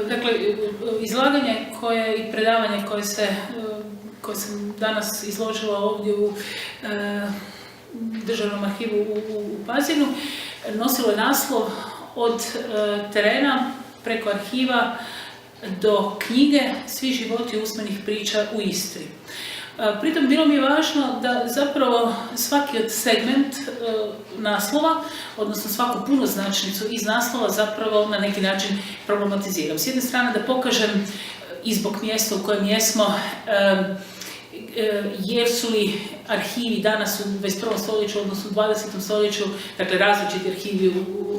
Dakle, izlaganje i predavanje koje sam danas izložila ovdje u Državnom arhivu u Pazinu nosilo je naslov Od terena preko arhiva do knjige Svi životi usmenih priča u Istri. Pritom bilo mi je važno da zapravo svaki od segment naslova, odnosno svaku punoznačnicu iz naslova zapravo na neki način problematiziram. S jedne strane da pokažem i zbog mjesta u kojem jesmo, jesu li arhivi danas u 21. stoljeću, odnosno u 20. stoljeću, dakle različiti arhivi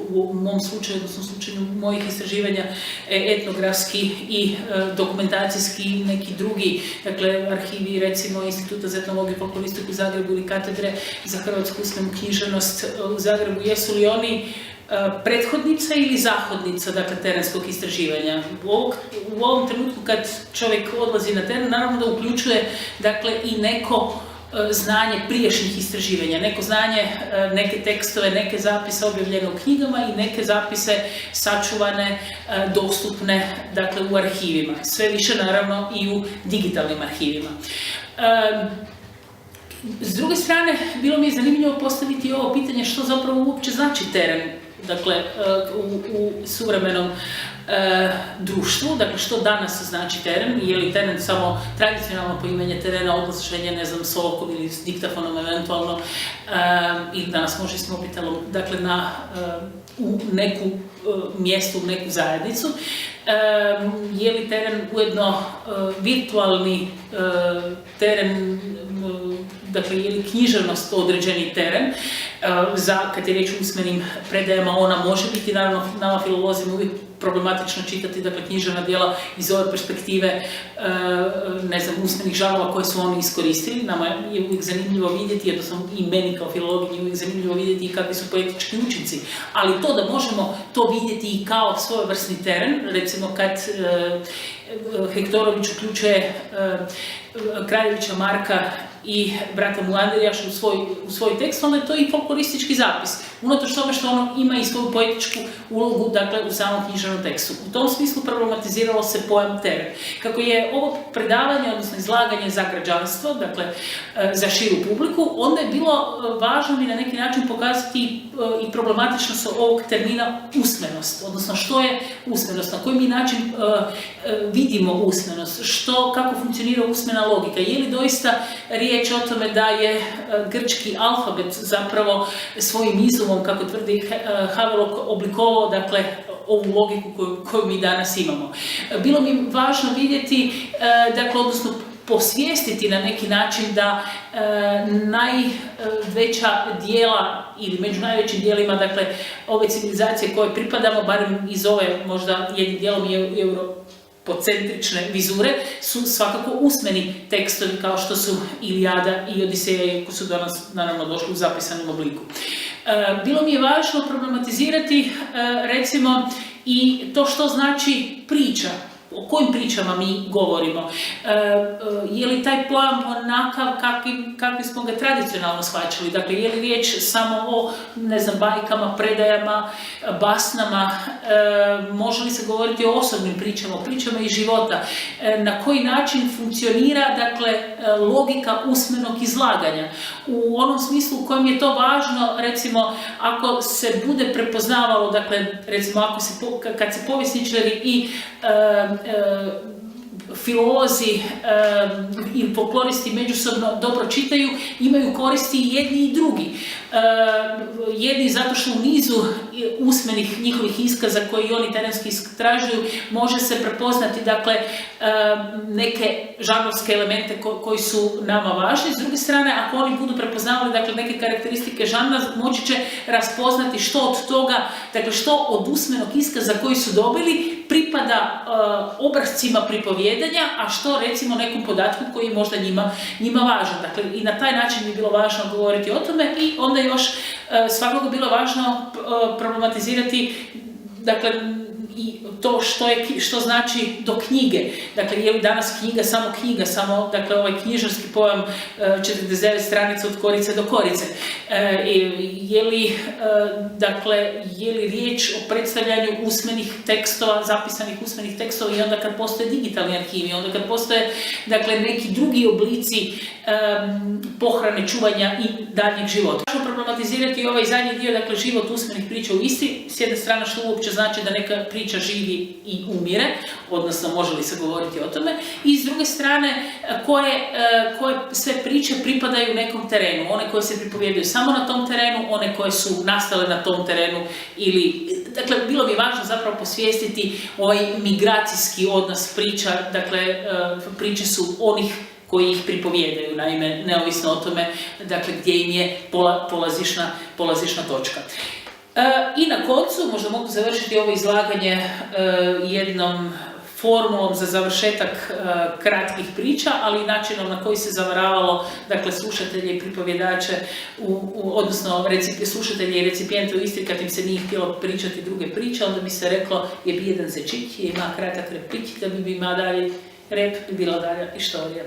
u mom slučaju, odnosno u slučaju mojih istraživanja, etnografski i dokumentacijski i neki drugi, dakle arhivi recimo Instituta za etnologiju i folkloristiku u Zagrebu ili Katedre za hrvatsku usmenu književnost u Zagrebu, jesu li oni prethodnica ili zahodnica, dakle, terenskog istraživanja. U ovom trenutku kad čovjek odlazi na teren, naravno da uključuje, dakle, i neko znanje prijašnjih istraživanja, neko znanje, neke tekstove, neke zapise objavljene u knjigama i neke zapise sačuvane, dostupne, dakle, u arhivima. Sve više, naravno, i u digitalnim arhivima. S druge strane, bilo mi je zanimljivo postaviti ovo pitanje što zapravo uopće znači teren, dakle, u suvremenom društvu, dakle, što danas znači teren, je li teren samo tradicionalno poimanje terena, odlaženje, ne znam, s okom ili s diktafonom eventualno, ili danas može s mobitelom, dakle, u neku mjestu, u neku zajednicu. Je li teren ujedno virtualni teren, dakle, je li književnost određeni teren, kad je riječ o usmenim predajama, ona može biti, naravno, nama filolozima uvijek problematično čitati, dakle, književna djela iz ove perspektive, ne znam, usmenih žanrova koje su oni iskoristili. Nama je uvijek zanimljivo vidjeti, jednostavno i meni kao filologiji uvijek zanimljivo vidjeti i kakvi su poetički učinci, ali to da možemo to vidjeti i kao svojevrsni teren, recimo kad Hektorović uključuje Kraljevića Marka i brata Mulanderjaša u svoj tekst, onda je to i folkloristički zapis, unatoč tome što ono ima i svoju poetičku ulogu, dakle, u samom književnom tekstu. U tom smislu problematiziralo se pojam teren. Kako je ovo predavanje, odnosno izlaganje za građanstvo, dakle, za širu publiku, onda je bilo važno mi na neki način pokazati i problematičnost ovog termina usmenost, odnosno što je usmenost, na koji mi način vidimo usmenost, kako funkcionira usmena logika, je li doista riječ o tome da je grčki alfabet zapravo svojim izumom, kako tvrdi Havelock, oblikovao, dakle, ovu logiku koju mi danas imamo. Bilo mi važno vidjeti, dakle, odnosno posvijestiti na neki način da najveća dijela ili među najvećim dijelima, dakle, ove civilizacije koje pripadamo, barem iz ove možda jednim dijelom i europocentrične vizure, su svakako usmeni tekstovi kao što su Ilijada i Odiseja, koji su danas naravno došli u zapisanom obliku. Bilo mi je važno problematizirati, recimo, i to što znači priča. O kojim pričama mi govorimo? Je li taj pojam onakav kakvi smo ga tradicionalno shvaćali? Dakle, je li riječ samo o, ne znam, bajkama, predajama, basnama? Može li se govoriti o osobnim pričama, o pričama iz života? Na koji način funkcionira, dakle, logika usmenog izlaganja? U onom smislu u kojem je to važno, recimo, ako se bude prepoznavalo, dakle, recimo, kad se povjesničari i filolozi i folkloristi međusobno dobro čitaju, imaju koristi i jedni i drugi. Jedni zato što u nizu usmenih njihovih iskaza koji oni terenski istražuju može se prepoznati, dakle, neke žanrovske elemente koji su nama važni. S druge strane, ako oni budu prepoznavali, dakle, neke karakteristike žanra, moći će raspoznati što od toga, dakle, što od usmenog iskaza koji su dobili pripada obrascima pripovjedanja, a što, recimo, nekom podatku koji je možda njima važan. Dakle, i na taj način je bilo važno govoriti o tome i onda još svakako bilo važno problematizirati, dakle, i to što znači do knjige. Dakle, je li danas knjiga, dakle, ovaj knjižarski pojam 49 stranica od korice do korice. Je li riječ o predstavljanju usmenih tekstova, zapisanih usmenih tekstova, i onda kad postoje digitalni arhivi, onda kad postoje, dakle, neki drugi oblici pohrane, čuvanja i daljnjeg života. Možemo problematizirati ovaj zadnji dio, dakle, život usmenih priča u Istri. S jedne strane, što uopće znači da neka priča živi i umire, odnosno može li se govoriti o tome, i s druge strane, koje sve priče pripadaju nekom terenu, one koje se pripovjedaju samo na tom terenu, one koje su nastale na tom terenu, ili, dakle, bilo mi važno zapravo posvijestiti ovaj migracijski odnos priča, dakle, priče su onih koji ih pripovjedaju, naime, neovisno o tome, dakle, gdje im je polazišna točka. I na koncu, možda mogu završiti ovo izlaganje jednom formulom za završetak kratkih priča, ali i načinom na koji se zavaravalo, dakle, slušatelje i pripovjedače, odnosno slušatelje i recipijente u Istri, kad im se nije htjelo pričati druge priče, onda bi se reklo, je bi jedan zečić, je ima kratak repić, da bi ima dalje rep, bi bila dalja istorija.